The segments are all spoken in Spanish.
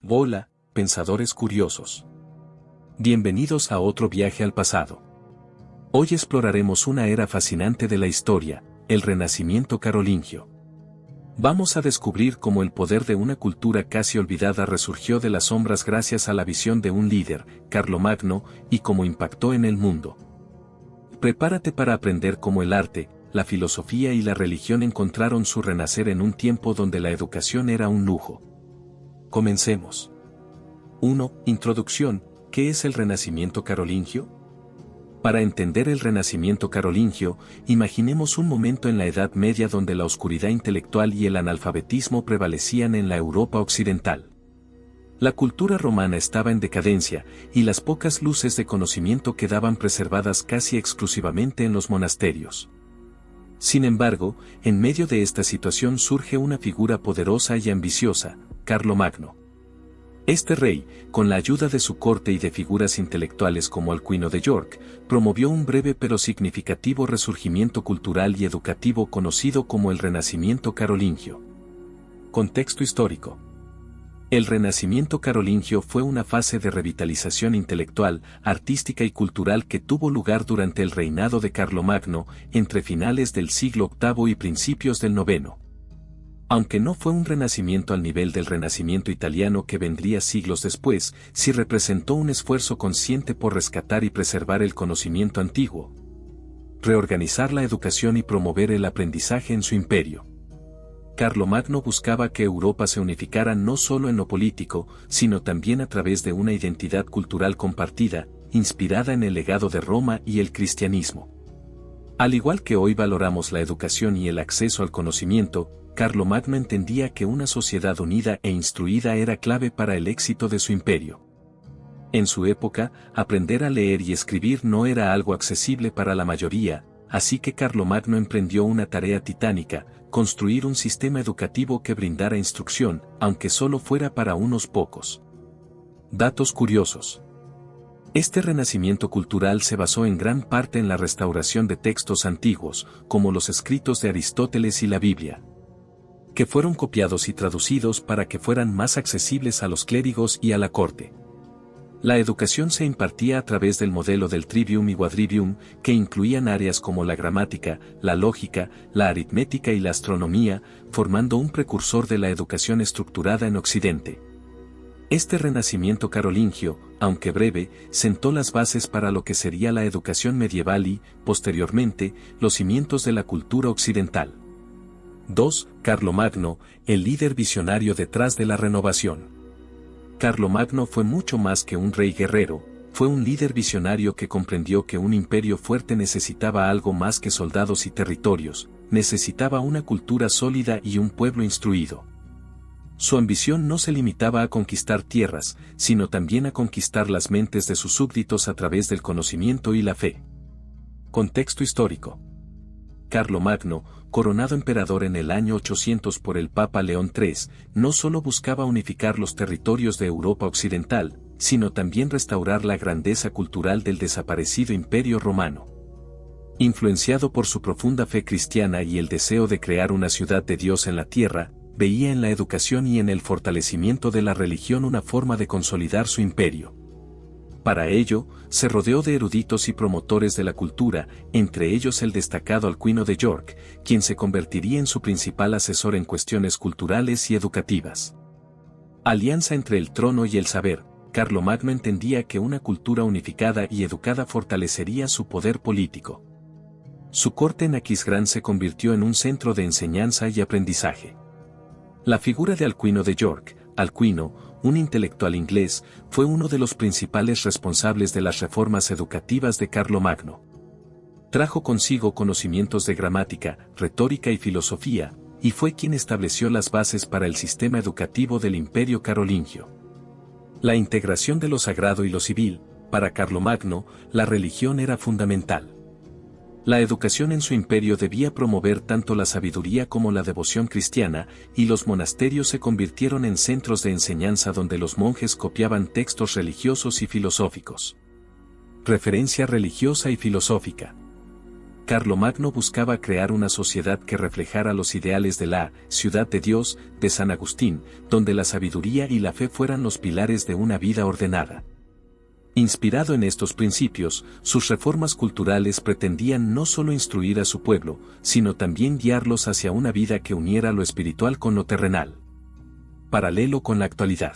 Hola, pensadores curiosos. Bienvenidos a otro viaje al pasado. Hoy exploraremos una era fascinante de la historia, el Renacimiento carolingio. Vamos a descubrir cómo el poder de una cultura casi olvidada resurgió de las sombras gracias a la visión de un líder, Carlomagno, y cómo impactó en el mundo. Prepárate para aprender cómo el arte, la filosofía y la religión encontraron su renacer en un tiempo donde la educación era un lujo. Comencemos. 1. Introducción. ¿Qué es el Renacimiento carolingio? Para entender el Renacimiento carolingio, imaginemos un momento en la Edad Media donde la oscuridad intelectual y el analfabetismo prevalecían en la Europa occidental. La cultura romana estaba en decadencia, y las pocas luces de conocimiento quedaban preservadas casi exclusivamente en los monasterios. Sin embargo, en medio de esta situación surge una figura poderosa y ambiciosa, Carlomagno. Este rey, con la ayuda de su corte y de figuras intelectuales como Alcuino de York, promovió un breve pero significativo resurgimiento cultural y educativo conocido como el Renacimiento carolingio. Contexto histórico. El Renacimiento carolingio fue una fase de revitalización intelectual, artística y cultural que tuvo lugar durante el reinado de Carlomagno, entre finales del siglo VIII y principios del IX. Aunque no fue un renacimiento al nivel del Renacimiento italiano que vendría siglos después, sí representó un esfuerzo consciente por rescatar y preservar el conocimiento antiguo, reorganizar la educación y promover el aprendizaje en su imperio. Carlomagno buscaba que Europa se unificara no solo en lo político, sino también a través de una identidad cultural compartida, inspirada en el legado de Roma y el cristianismo. Al igual que hoy valoramos la educación y el acceso al conocimiento, Carlomagno entendía que una sociedad unida e instruida era clave para el éxito de su imperio. En su época, aprender a leer y escribir no era algo accesible para la mayoría, así que Carlomagno emprendió una tarea titánica: construir un sistema educativo que brindara instrucción, aunque solo fuera para unos pocos. Datos curiosos. Este renacimiento cultural se basó en gran parte en la restauración de textos antiguos, como los escritos de Aristóteles y la Biblia, que fueron copiados y traducidos para que fueran más accesibles a los clérigos y a la corte. La educación se impartía a través del modelo del trivium y quadrivium, que incluían áreas como la gramática, la lógica, la aritmética y la astronomía, formando un precursor de la educación estructurada en Occidente. Este renacimiento carolingio, aunque breve, sentó las bases para lo que sería la educación medieval y, posteriormente, los cimientos de la cultura occidental. 2. Carlomagno, el líder visionario detrás de la renovación. Carlomagno fue mucho más que un rey guerrero, fue un líder visionario que comprendió que un imperio fuerte necesitaba algo más que soldados y territorios, necesitaba una cultura sólida y un pueblo instruido. Su ambición no se limitaba a conquistar tierras, sino también a conquistar las mentes de sus súbditos a través del conocimiento y la fe. Contexto histórico. Carlomagno, coronado emperador en el año 800 por el Papa León III, no solo buscaba unificar los territorios de Europa occidental, sino también restaurar la grandeza cultural del desaparecido Imperio Romano. Influenciado por su profunda fe cristiana y el deseo de crear una ciudad de Dios en la tierra, veía en la educación y en el fortalecimiento de la religión una forma de consolidar su imperio. Para ello, se rodeó de eruditos y promotores de la cultura, entre ellos el destacado Alcuino de York, quien se convertiría en su principal asesor en cuestiones culturales y educativas. Alianza entre el trono y el saber. Carlomagno entendía que una cultura unificada y educada fortalecería su poder político. Su corte en Aquisgrán se convirtió en un centro de enseñanza y aprendizaje. La figura de Alcuino de York, Alcuino, un intelectual inglés, fue uno de los principales responsables de las reformas educativas de Carlomagno. Trajo consigo conocimientos de gramática, retórica y filosofía, y fue quien estableció las bases para el sistema educativo del Imperio carolingio. La integración de lo sagrado y lo civil. Para Carlomagno, la religión era fundamental. La educación en su imperio debía promover tanto la sabiduría como la devoción cristiana, y los monasterios se convirtieron en centros de enseñanza donde los monjes copiaban textos religiosos y filosóficos. Referencia religiosa y filosófica. Carlomagno buscaba crear una sociedad que reflejara los ideales de la ciudad de Dios de San Agustín, donde la sabiduría y la fe fueran los pilares de una vida ordenada. Inspirado en estos principios, sus reformas culturales pretendían no solo instruir a su pueblo, sino también guiarlos hacia una vida que uniera lo espiritual con lo terrenal. Paralelo con la actualidad.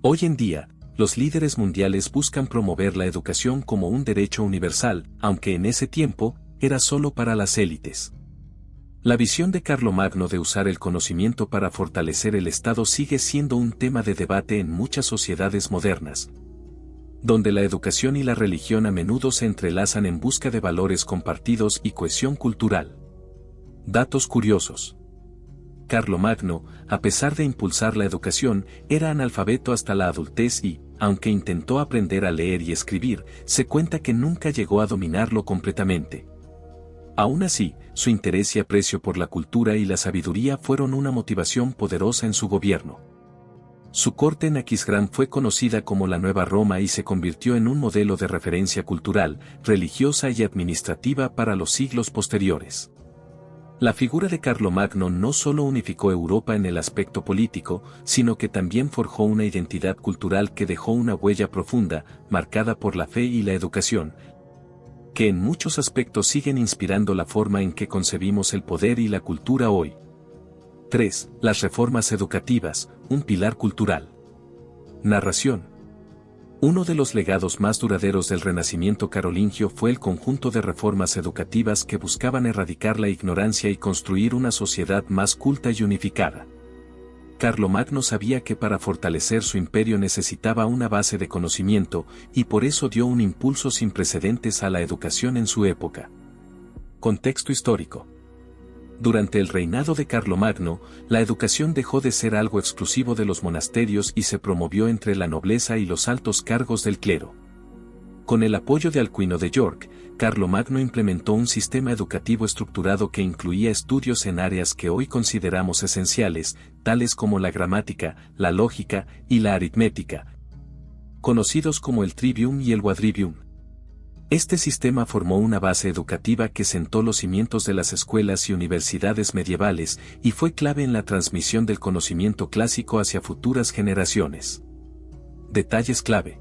Hoy en día, los líderes mundiales buscan promover la educación como un derecho universal, aunque en ese tiempo, era solo para las élites. La visión de Carlomagno de usar el conocimiento para fortalecer el Estado sigue siendo un tema de debate en muchas sociedades modernas, donde la educación y la religión a menudo se entrelazan en busca de valores compartidos y cohesión cultural. Datos curiosos. Carlomagno, a pesar de impulsar la educación, era analfabeto hasta la adultez y, aunque intentó aprender a leer y escribir, se cuenta que nunca llegó a dominarlo completamente. Aún así, su interés y aprecio por la cultura y la sabiduría fueron una motivación poderosa en su gobierno. Su corte en Aquisgrán fue conocida como la Nueva Roma y se convirtió en un modelo de referencia cultural, religiosa y administrativa para los siglos posteriores. La figura de Carlomagno no solo unificó Europa en el aspecto político, sino que también forjó una identidad cultural que dejó una huella profunda, marcada por la fe y la educación, que en muchos aspectos siguen inspirando la forma en que concebimos el poder y la cultura hoy. 3. Las reformas educativas, un pilar cultural. Narración. Uno de los legados más duraderos del Renacimiento carolingio fue el conjunto de reformas educativas que buscaban erradicar la ignorancia y construir una sociedad más culta y unificada. Carlomagno sabía que para fortalecer su imperio necesitaba una base de conocimiento, y por eso dio un impulso sin precedentes a la educación en su época. Contexto histórico. Durante el reinado de Carlomagno, la educación dejó de ser algo exclusivo de los monasterios y se promovió entre la nobleza y los altos cargos del clero. Con el apoyo de Alcuino de York, Carlomagno implementó un sistema educativo estructurado que incluía estudios en áreas que hoy consideramos esenciales, tales como la gramática, la lógica y la aritmética, conocidos como el trivium y el quadrivium. Este sistema formó una base educativa que sentó los cimientos de las escuelas y universidades medievales y fue clave en la transmisión del conocimiento clásico hacia futuras generaciones. Detalles clave.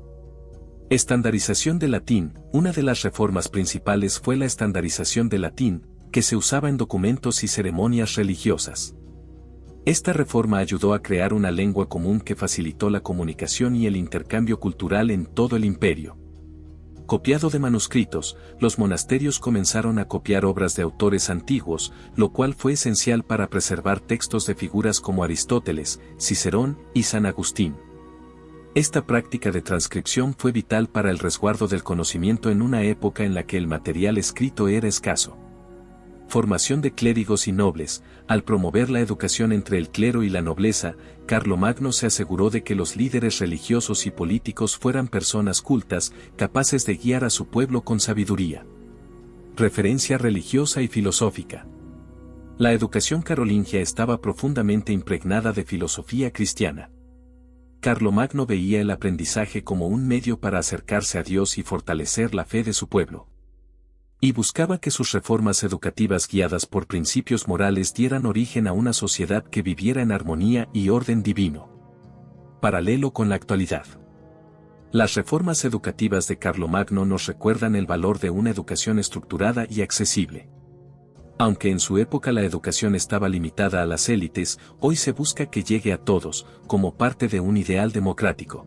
Estandarización del latín. Una de las reformas principales fue la estandarización del latín, que se usaba en documentos y ceremonias religiosas. Esta reforma ayudó a crear una lengua común que facilitó la comunicación y el intercambio cultural en todo el imperio. Copiado de manuscritos, los monasterios comenzaron a copiar obras de autores antiguos, lo cual fue esencial para preservar textos de figuras como Aristóteles, Cicerón y San Agustín. Esta práctica de transcripción fue vital para el resguardo del conocimiento en una época en la que el material escrito era escaso. Formación de clérigos y nobles. Al promover la educación entre el clero y la nobleza, Carlomagno se aseguró de que los líderes religiosos y políticos fueran personas cultas, capaces de guiar a su pueblo con sabiduría. Referencia religiosa y filosófica. La educación carolingia estaba profundamente impregnada de filosofía cristiana. Carlomagno veía el aprendizaje como un medio para acercarse a Dios y fortalecer la fe de su pueblo. Y buscaba que sus reformas educativas guiadas por principios morales dieran origen a una sociedad que viviera en armonía y orden divino. Paralelo con la actualidad. Las reformas educativas de Carlomagno nos recuerdan el valor de una educación estructurada y accesible. Aunque en su época la educación estaba limitada a las élites, hoy se busca que llegue a todos, como parte de un ideal democrático.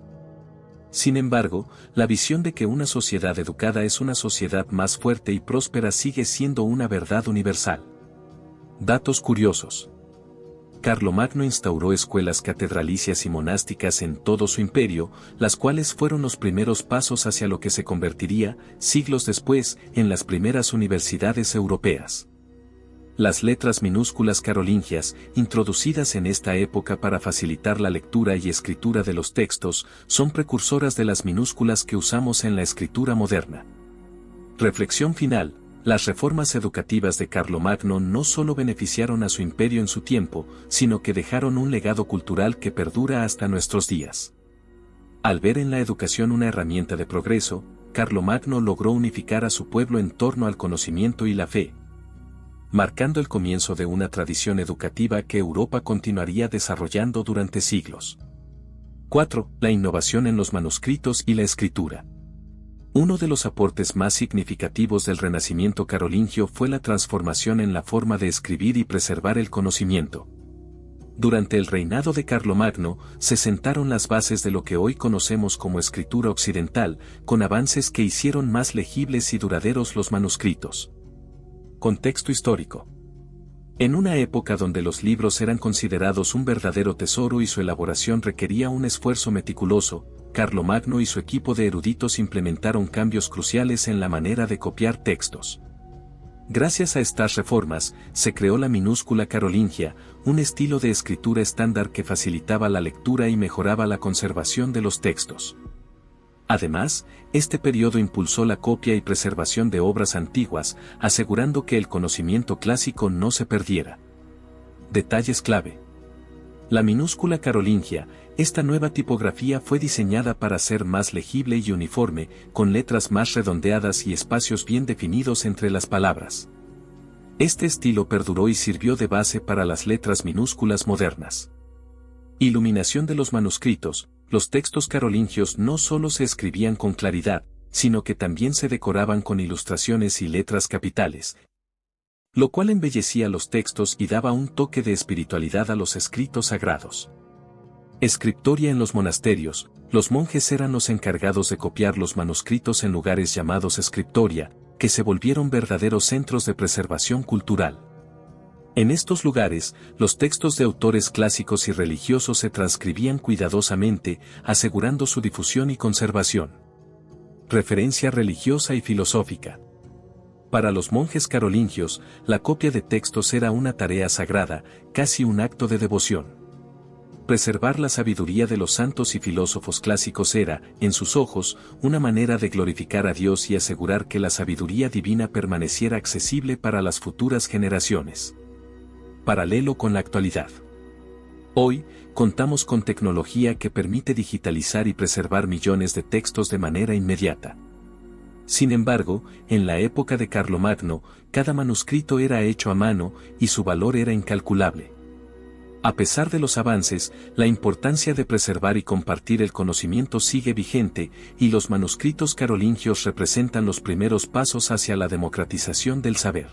Sin embargo, la visión de que una sociedad educada es una sociedad más fuerte y próspera sigue siendo una verdad universal. Datos curiosos. Carlomagno instauró escuelas catedralicias y monásticas en todo su imperio, las cuales fueron los primeros pasos hacia lo que se convertiría, siglos después, en las primeras universidades europeas. Las letras minúsculas carolingias, introducidas en esta época para facilitar la lectura y escritura de los textos, son precursoras de las minúsculas que usamos en la escritura moderna. Reflexión final. Las reformas educativas de Carlomagno no solo beneficiaron a su imperio en su tiempo, sino que dejaron un legado cultural que perdura hasta nuestros días. Al ver en la educación una herramienta de progreso, Carlomagno logró unificar a su pueblo en torno al conocimiento y la fe, marcando el comienzo de una tradición educativa que Europa continuaría desarrollando durante siglos. 4. La innovación en los manuscritos y la escritura. Uno de los aportes más significativos del Renacimiento carolingio fue la transformación en la forma de escribir y preservar el conocimiento. Durante el reinado de Carlomagno, se sentaron las bases de lo que hoy conocemos como escritura occidental, con avances que hicieron más legibles y duraderos los manuscritos. Contexto histórico. En una época donde los libros eran considerados un verdadero tesoro y su elaboración requería un esfuerzo meticuloso, Carlomagno y su equipo de eruditos implementaron cambios cruciales en la manera de copiar textos. Gracias a estas reformas, se creó la minúscula carolingia, un estilo de escritura estándar que facilitaba la lectura y mejoraba la conservación de los textos. Además, este periodo impulsó la copia y preservación de obras antiguas, asegurando que el conocimiento clásico no se perdiera. Detalles clave. La minúscula carolingia, esta nueva tipografía fue diseñada para ser más legible y uniforme, con letras más redondeadas y espacios bien definidos entre las palabras. Este estilo perduró y sirvió de base para las letras minúsculas modernas. Iluminación de los manuscritos. Los textos carolingios no solo se escribían con claridad, sino que también se decoraban con ilustraciones y letras capitales, lo cual embellecía los textos y daba un toque de espiritualidad a los escritos sagrados. Escriptoria en los monasterios. Los monjes eran los encargados de copiar los manuscritos en lugares llamados escriptoria, que se volvieron verdaderos centros de preservación cultural. En estos lugares, los textos de autores clásicos y religiosos se transcribían cuidadosamente, asegurando su difusión y conservación. Referencia religiosa y filosófica. Para los monjes carolingios, la copia de textos era una tarea sagrada, casi un acto de devoción. Preservar la sabiduría de los santos y filósofos clásicos era, en sus ojos, una manera de glorificar a Dios y asegurar que la sabiduría divina permaneciera accesible para las futuras generaciones. Paralelo con la actualidad. Hoy, contamos con tecnología que permite digitalizar y preservar millones de textos de manera inmediata. Sin embargo, en la época de Carlomagno, cada manuscrito era hecho a mano y su valor era incalculable. A pesar de los avances, la importancia de preservar y compartir el conocimiento sigue vigente, y los manuscritos carolingios representan los primeros pasos hacia la democratización del saber.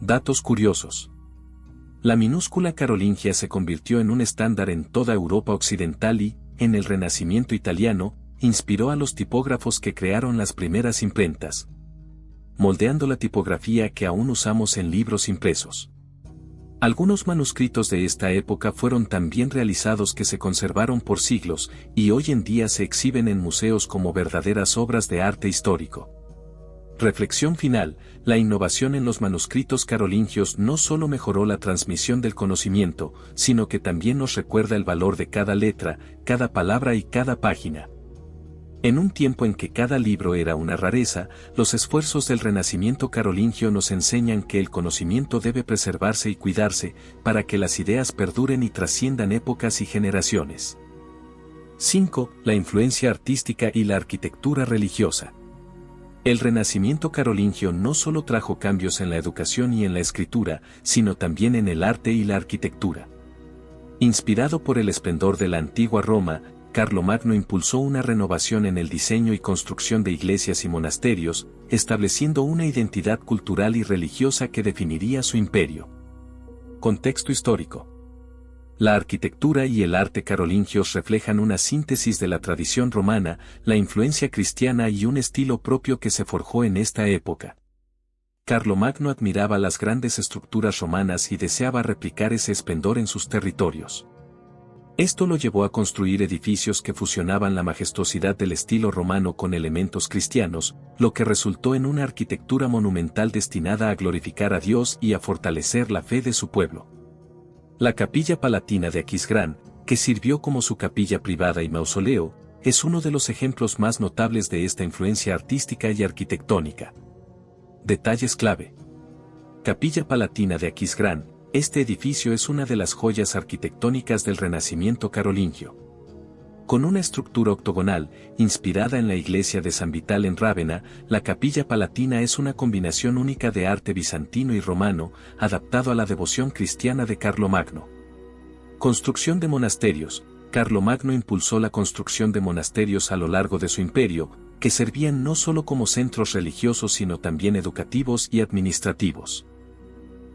Datos curiosos. La minúscula carolingia se convirtió en un estándar en toda Europa occidental y, en el Renacimiento italiano, inspiró a los tipógrafos que crearon las primeras imprentas, moldeando la tipografía que aún usamos en libros impresos. Algunos manuscritos de esta época fueron tan bien realizados que se conservaron por siglos, y hoy en día se exhiben en museos como verdaderas obras de arte histórico. Reflexión final. La innovación en los manuscritos carolingios no solo mejoró la transmisión del conocimiento, sino que también nos recuerda el valor de cada letra, cada palabra y cada página. En un tiempo en que cada libro era una rareza, los esfuerzos del Renacimiento carolingio nos enseñan que el conocimiento debe preservarse y cuidarse, para que las ideas perduren y trasciendan épocas y generaciones. 5. La influencia artística y la arquitectura religiosa. El Renacimiento carolingio no solo trajo cambios en la educación y en la escritura, sino también en el arte y la arquitectura. Inspirado por el esplendor de la antigua Roma, Carlomagno impulsó una renovación en el diseño y construcción de iglesias y monasterios, estableciendo una identidad cultural y religiosa que definiría su imperio. Contexto histórico. La arquitectura y el arte carolingios reflejan una síntesis de la tradición romana, la influencia cristiana y un estilo propio que se forjó en esta época. Carlomagno admiraba las grandes estructuras romanas y deseaba replicar ese esplendor en sus territorios. Esto lo llevó a construir edificios que fusionaban la majestuosidad del estilo romano con elementos cristianos, lo que resultó en una arquitectura monumental destinada a glorificar a Dios y a fortalecer la fe de su pueblo. La Capilla Palatina de Aquisgrán, que sirvió como su capilla privada y mausoleo, es uno de los ejemplos más notables de esta influencia artística y arquitectónica. Detalles clave. Capilla Palatina de Aquisgrán. Este edificio es una de las joyas arquitectónicas del Renacimiento carolingio. Con una estructura octogonal, inspirada en la iglesia de San Vital en Rávena, la Capilla Palatina es una combinación única de arte bizantino y romano, adaptado a la devoción cristiana de Carlomagno. Construcción de monasterios. Carlomagno impulsó la construcción de monasterios a lo largo de su imperio, que servían no solo como centros religiosos sino también educativos y administrativos.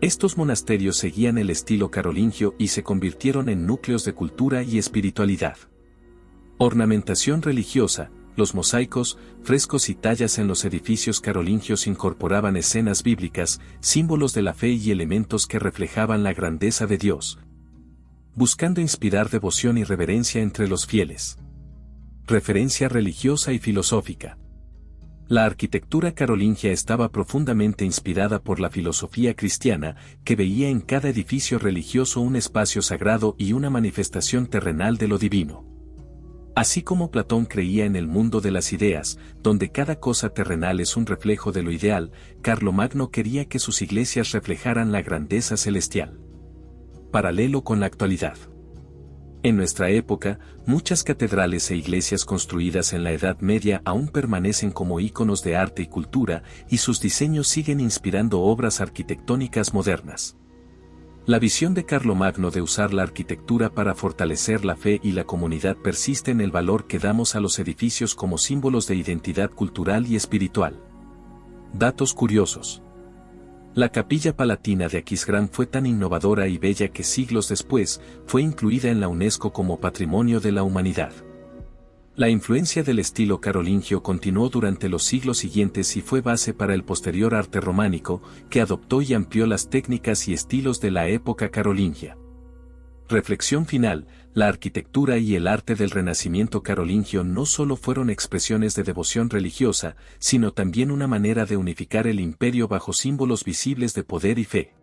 Estos monasterios seguían el estilo carolingio y se convirtieron en núcleos de cultura y espiritualidad. Ornamentación religiosa. Los mosaicos, frescos y tallas en los edificios carolingios incorporaban escenas bíblicas, símbolos de la fe y elementos que reflejaban la grandeza de Dios, buscando inspirar devoción y reverencia entre los fieles. Referencia religiosa y filosófica. La arquitectura carolingia estaba profundamente inspirada por la filosofía cristiana, que veía en cada edificio religioso un espacio sagrado y una manifestación terrenal de lo divino. Así como Platón creía en el mundo de las ideas, donde cada cosa terrenal es un reflejo de lo ideal, Carlomagno quería que sus iglesias reflejaran la grandeza celestial. Paralelo con la actualidad. En nuestra época, muchas catedrales e iglesias construidas en la Edad Media aún permanecen como íconos de arte y cultura, y sus diseños siguen inspirando obras arquitectónicas modernas. La visión de Carlomagno de usar la arquitectura para fortalecer la fe y la comunidad persiste en el valor que damos a los edificios como símbolos de identidad cultural y espiritual. Datos curiosos. La Capilla Palatina de Aquisgrán fue tan innovadora y bella que siglos después fue incluida en la UNESCO como Patrimonio de la Humanidad. La influencia del estilo carolingio continuó durante los siglos siguientes y fue base para el posterior arte románico, que adoptó y amplió las técnicas y estilos de la época carolingia. Reflexión final. La arquitectura y el arte del Renacimiento carolingio no solo fueron expresiones de devoción religiosa, sino también una manera de unificar el imperio bajo símbolos visibles de poder y fe.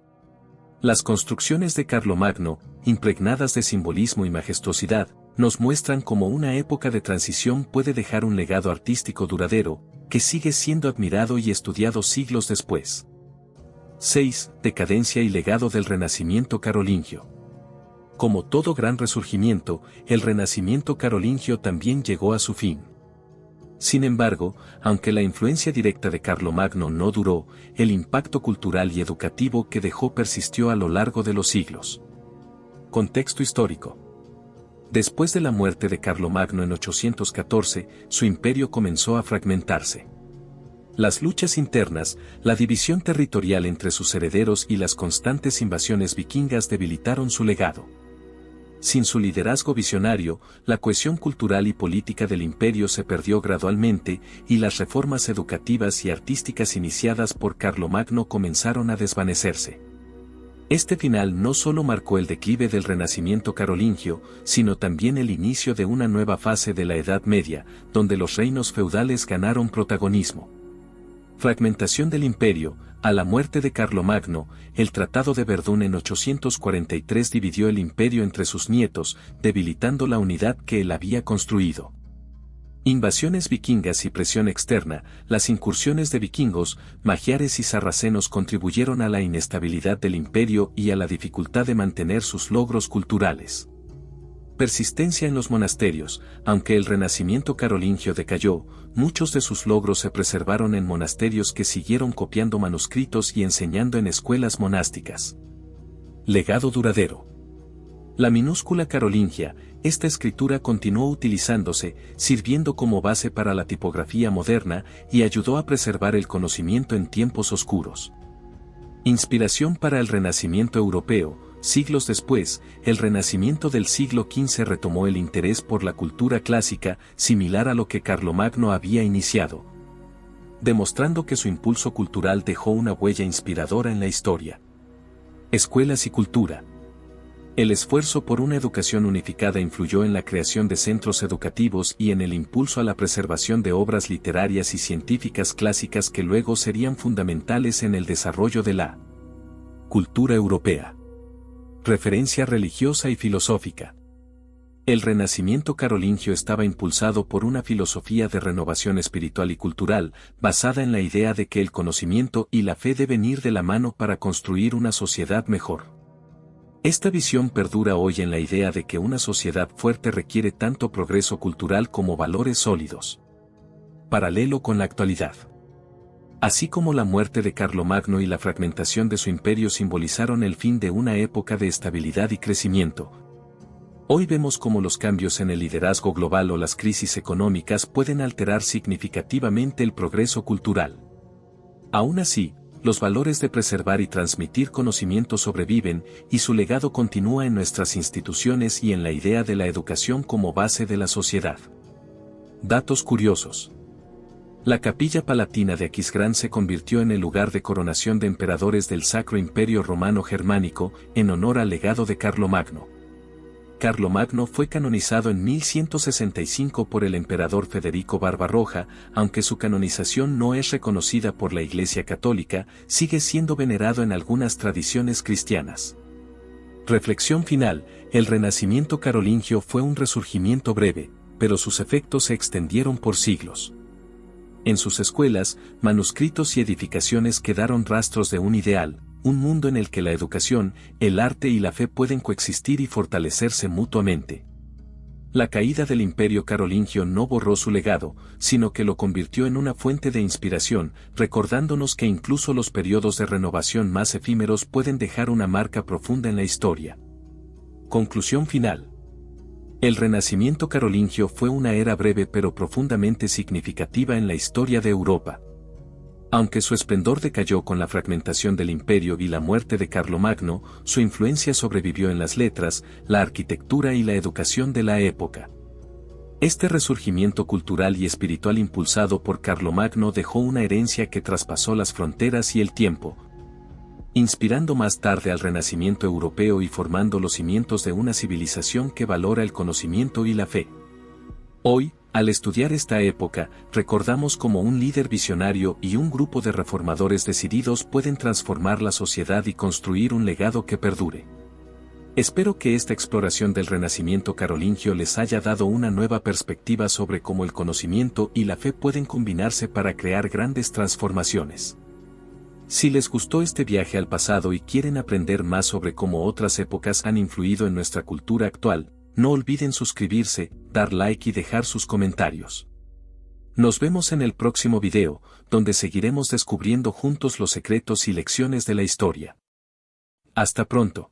Las construcciones de Carlomagno, impregnadas de simbolismo y majestuosidad, nos muestran cómo una época de transición puede dejar un legado artístico duradero, que sigue siendo admirado y estudiado siglos después. 6. Decadencia y legado del Renacimiento carolingio. Como todo gran resurgimiento, el Renacimiento carolingio también llegó a su fin. Sin embargo, aunque la influencia directa de Carlomagno no duró, el impacto cultural y educativo que dejó persistió a lo largo de los siglos. Contexto histórico. Después de la muerte de Carlomagno en 814, su imperio comenzó a fragmentarse. Las luchas internas, la división territorial entre sus herederos y las constantes invasiones vikingas debilitaron su legado. Sin su liderazgo visionario, la cohesión cultural y política del imperio se perdió gradualmente, y las reformas educativas y artísticas iniciadas por Carlomagno comenzaron a desvanecerse. Este final no solo marcó el declive del Renacimiento carolingio, sino también el inicio de una nueva fase de la Edad Media, donde los reinos feudales ganaron protagonismo. Fragmentación del imperio. A la muerte de Carlomagno, el Tratado de Verdún en 843 dividió el imperio entre sus nietos, debilitando la unidad que él había construido. Invasiones vikingas y presión externa. Las incursiones de vikingos, magiares y sarracenos contribuyeron a la inestabilidad del imperio y a la dificultad de mantener sus logros culturales. Persistencia en los monasterios. Aunque el Renacimiento carolingio decayó, muchos de sus logros se preservaron en monasterios que siguieron copiando manuscritos y enseñando en escuelas monásticas. Legado duradero. La minúscula carolingia, esta escritura continuó utilizándose, sirviendo como base para la tipografía moderna y ayudó a preservar el conocimiento en tiempos oscuros. Inspiración para el Renacimiento europeo. Siglos después, el Renacimiento del siglo XV retomó el interés por la cultura clásica, similar a lo que Carlomagno había iniciado, demostrando que su impulso cultural dejó una huella inspiradora en la historia. Escuelas y cultura. El esfuerzo por una educación unificada influyó en la creación de centros educativos y en el impulso a la preservación de obras literarias y científicas clásicas que luego serían fundamentales en el desarrollo de la cultura europea. Referencia religiosa y filosófica. El Renacimiento carolingio estaba impulsado por una filosofía de renovación espiritual y cultural, basada en la idea de que el conocimiento y la fe deben ir de la mano para construir una sociedad mejor. Esta visión perdura hoy en la idea de que una sociedad fuerte requiere tanto progreso cultural como valores sólidos. Paralelo con la actualidad. Así como la muerte de Carlomagno y la fragmentación de su imperio simbolizaron el fin de una época de estabilidad y crecimiento, hoy vemos cómo los cambios en el liderazgo global o las crisis económicas pueden alterar significativamente el progreso cultural. Aún así, los valores de preservar y transmitir conocimiento sobreviven, y su legado continúa en nuestras instituciones y en la idea de la educación como base de la sociedad. Datos curiosos. La Capilla Palatina de Aquisgrán se convirtió en el lugar de coronación de emperadores del Sacro Imperio Romano Germánico, en honor al legado de Carlomagno. Carlomagno fue canonizado en 1165 por el emperador Federico Barbarroja, aunque su canonización no es reconocida por la Iglesia Católica, sigue siendo venerado en algunas tradiciones cristianas. Reflexión final: el Renacimiento carolingio fue un resurgimiento breve, pero sus efectos se extendieron por siglos. En sus escuelas, manuscritos y edificaciones quedaron rastros de un ideal, un mundo en el que la educación, el arte y la fe pueden coexistir y fortalecerse mutuamente. La caída del Imperio carolingio no borró su legado, sino que lo convirtió en una fuente de inspiración, recordándonos que incluso los periodos de renovación más efímeros pueden dejar una marca profunda en la historia. Conclusión final. El Renacimiento carolingio fue una era breve pero profundamente significativa en la historia de Europa. Aunque su esplendor decayó con la fragmentación del imperio y la muerte de Carlomagno, su influencia sobrevivió en las letras, la arquitectura y la educación de la época. Este resurgimiento cultural y espiritual impulsado por Carlomagno dejó una herencia que traspasó las fronteras y el tiempo, inspirando más tarde al Renacimiento europeo y formando los cimientos de una civilización que valora el conocimiento y la fe. Hoy, al estudiar esta época, recordamos cómo un líder visionario y un grupo de reformadores decididos pueden transformar la sociedad y construir un legado que perdure. Espero que esta exploración del Renacimiento carolingio les haya dado una nueva perspectiva sobre cómo el conocimiento y la fe pueden combinarse para crear grandes transformaciones. Si les gustó este viaje al pasado y quieren aprender más sobre cómo otras épocas han influido en nuestra cultura actual, no olviden suscribirse, dar like y dejar sus comentarios. Nos vemos en el próximo video, donde seguiremos descubriendo juntos los secretos y lecciones de la historia. Hasta pronto.